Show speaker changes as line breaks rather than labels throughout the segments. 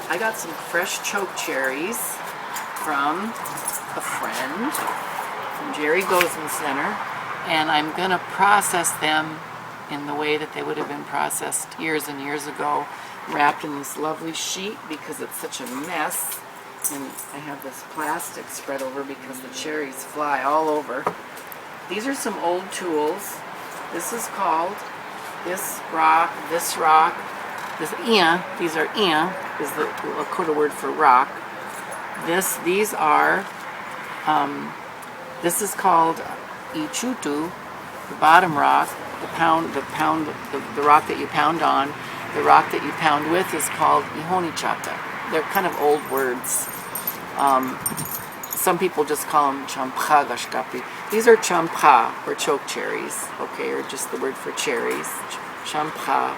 I got some fresh chokecherries from a friend from Jerry Gozen Center, and I'm going to process them in the way that they would have been processed years and years ago, wrapped in this lovely sheet because it's such a mess. And I have this plastic spread over because the cherries fly all over. These are some old tools. This is called this rock, this ia. These are ia, is the Lakota word for rock. These are, this is called ichutu, the bottom rock, the rock that you pound on. The rock that you pound with is called ihonichata. They're kind of old words. Some people just call them champagashkapi. These are champa, or chokecherries, okay, or just the word for cherries. Champa.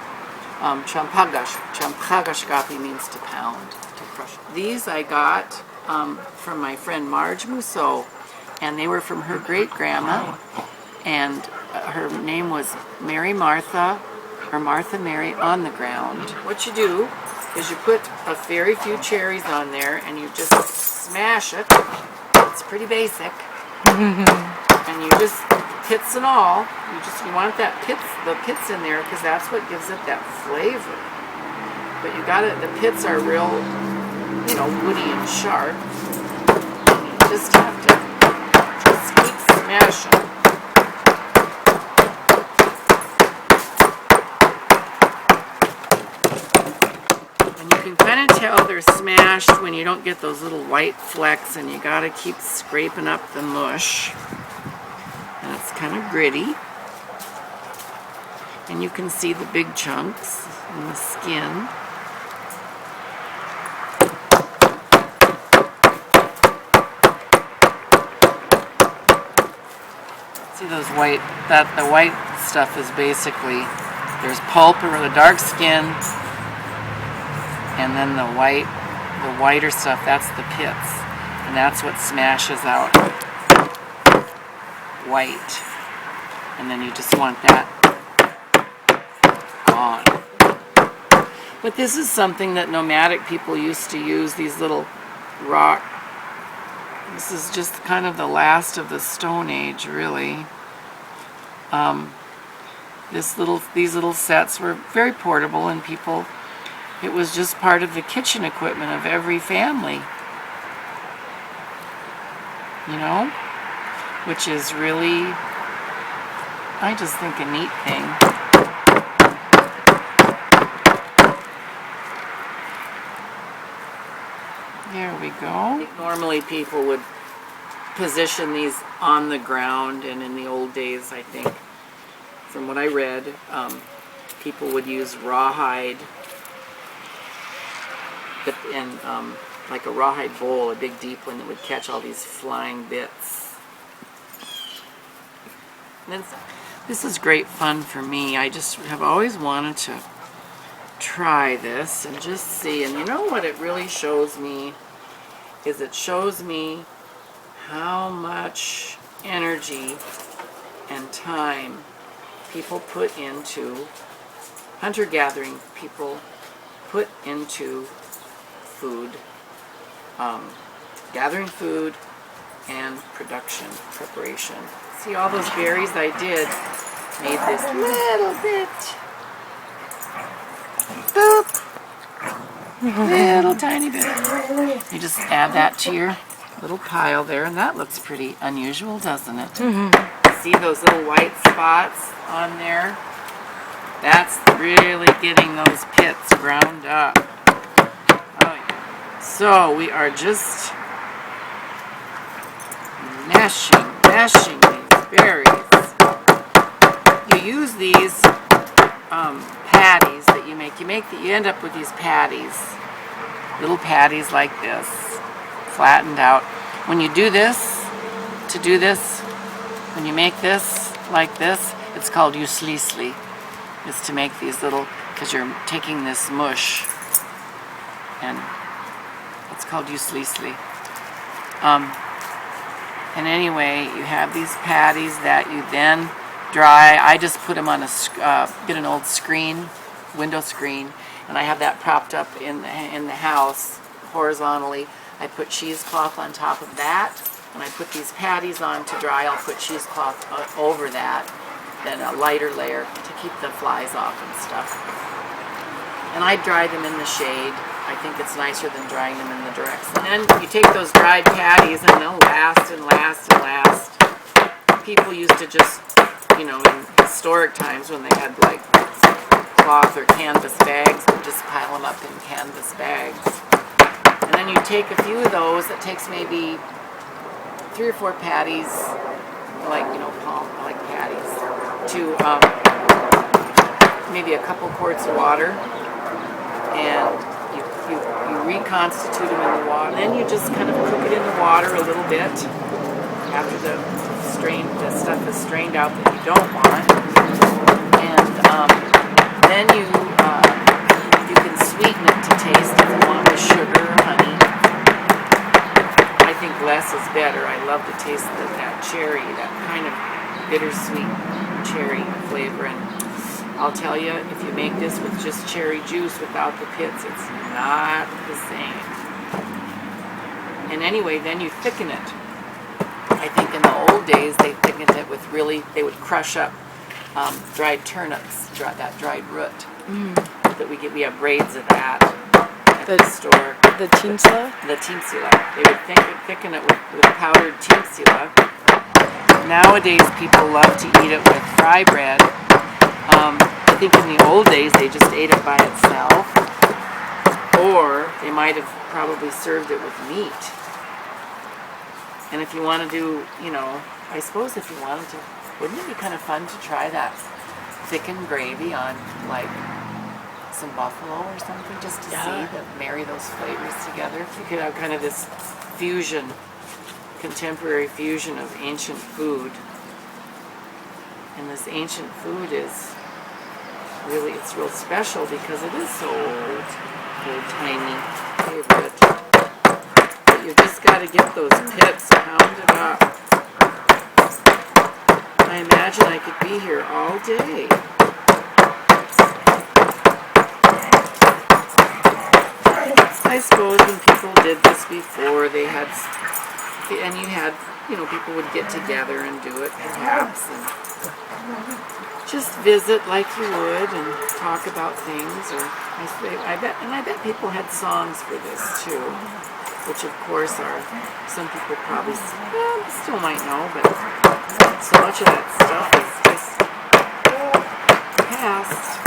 Champagashkapi means to pound, to crush. These I got from my friend Marge Mousseau, and they were from her great-grandma, and her name was Mary Martha, or Martha Mary on the ground. What you do is you put a very few cherries on there, and you just smash it. It's pretty basic. And you just, pits and all, you want the pits in there because that's what gives it that flavor. But you got it, the pits are real, woody and sharp. And you just have to just keep smashing. You can kind of tell they're smashed when you don't get those little white flecks, and you got to keep scraping up the mush. And it's kind of gritty. And you can see the big chunks in the skin. See those white, the white stuff is basically, there's pulp or the dark skin, and then the whiter stuff, that's the pits. And that's what smashes out white. And then you just want that gone. But this is something that nomadic people used to use, these little rock. This is just kind of the last of the Stone Age, really. These little sets were very portable, and people, it was just part of the kitchen equipment of every family, which is really, I just think, a neat thing. There we go. Normally people would position these on the ground, and in the old days, I think, from what I read, people would use rawhide, and like a rawhide bowl, a big deep one that would catch all these flying bits. And this is great fun for me. I just have always wanted to try this and just see. And you know what it really shows me is it shows me how much energy and time people put into, hunter-gathering people put into food, gathering food and preparation. See all those berries I did, made this little bit, boop, little tiny bit. You just add that to your little pile there, and that looks pretty unusual, doesn't it? See those little white spots on there? That's really getting those pits ground up. Oh yeah. So we are just mashing these berries. You use these patties that you make. You end up with these patties, little patties like this, flattened out. When you do this, when you make this like this, it's called uslisli. It's to make these little, because you're taking this mush, and it's called uslisli. And anyway, you have these patties that you then dry. I just put them on get an old screen, window screen, and I have that propped up in the house horizontally. I put cheesecloth on top of that. When I put these patties on to dry, I'll put cheesecloth over that, then a lighter layer to keep the flies off and stuff. And I dry them in the shade. I think it's nicer than drying them in the direct. And then you take those dried patties and they'll last and last and last. People used to just, you know, in historic times when they had like cloth or canvas bags, would just pile them up in canvas bags. And then you take a few of those, it takes maybe 3 or 4 patties, like, you know, like patties, to maybe a couple quarts of water, and you reconstitute them in the water. Then you just kind of cook it in the water a little bit after the stuff is strained out that you don't want, and then you can sweeten it to taste if you want with sugar or honey. I think less is better. I love the taste of that cherry, that kind of bittersweet cherry flavor. And I'll tell you, if you make this with just cherry juice without the pits, it's not the same. And anyway, then you thicken it. I think in the old days they thickened it with they would crush up dried turnips, that dried root. That we have braids of that at the store.
The tinsula?
The tinsula. They would thicken it with powdered tinsula. Nowadays people love to eat it with fry bread. I think in the old days they just ate it by itself, or they might have probably served it with meat. And if you want to do, you know, I suppose if you wanted to, wouldn't it be kind of fun to try that thickened gravy on like some buffalo or something, just to see marry those flavors together? You could have kind of this fusion, contemporary fusion of ancient food. And this ancient food is really, it's real special because it is so old timey favorite. But you just got to get those pits pounded up. I imagine I could be here all day. I suppose when people did this before, they had, and you had, you know, people would get together and do it perhaps, and just visit like you would and talk about things. Or I bet people had songs for this too, which of course are, some people probably still might know, but so much of that stuff is just past.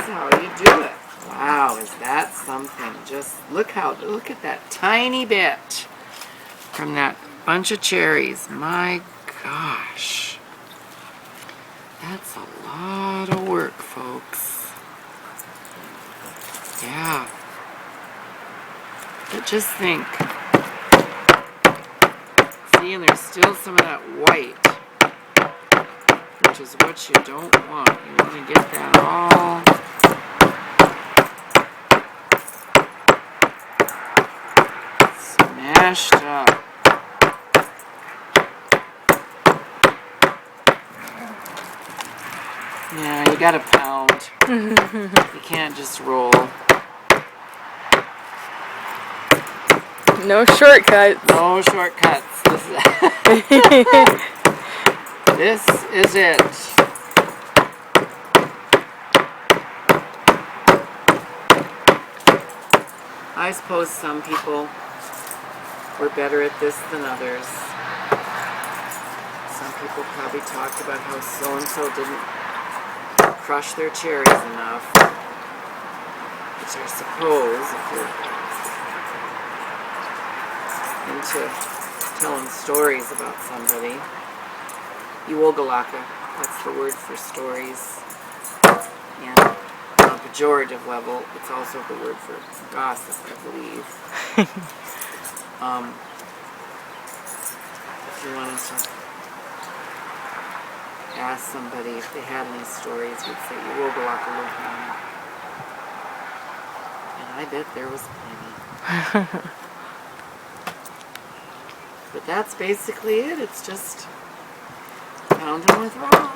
How you do it. Wow, is that something? Just look at that tiny bit from that bunch of cherries. My gosh. That's a lot of work, folks. Yeah. But just think. See, and there's still some of that white, which is what you don't want. You want to get that all smashed up. Yeah, you gotta pound. You can't just roll.
No shortcuts.
No shortcuts. This is it. I suppose some people were better at this than others. Some people probably talked about how so-and-so didn't crush their cherries enough, which I suppose, if you're into telling stories about somebody, Iwogalaka, that's the word for stories, and on a pejorative level, it's also the word for gossip, I believe. If you wanted to ask somebody if they had any stories, you'd say Iwogalaka Lohana. And I bet there was plenty. But that's basically it. It's just pound them with raw.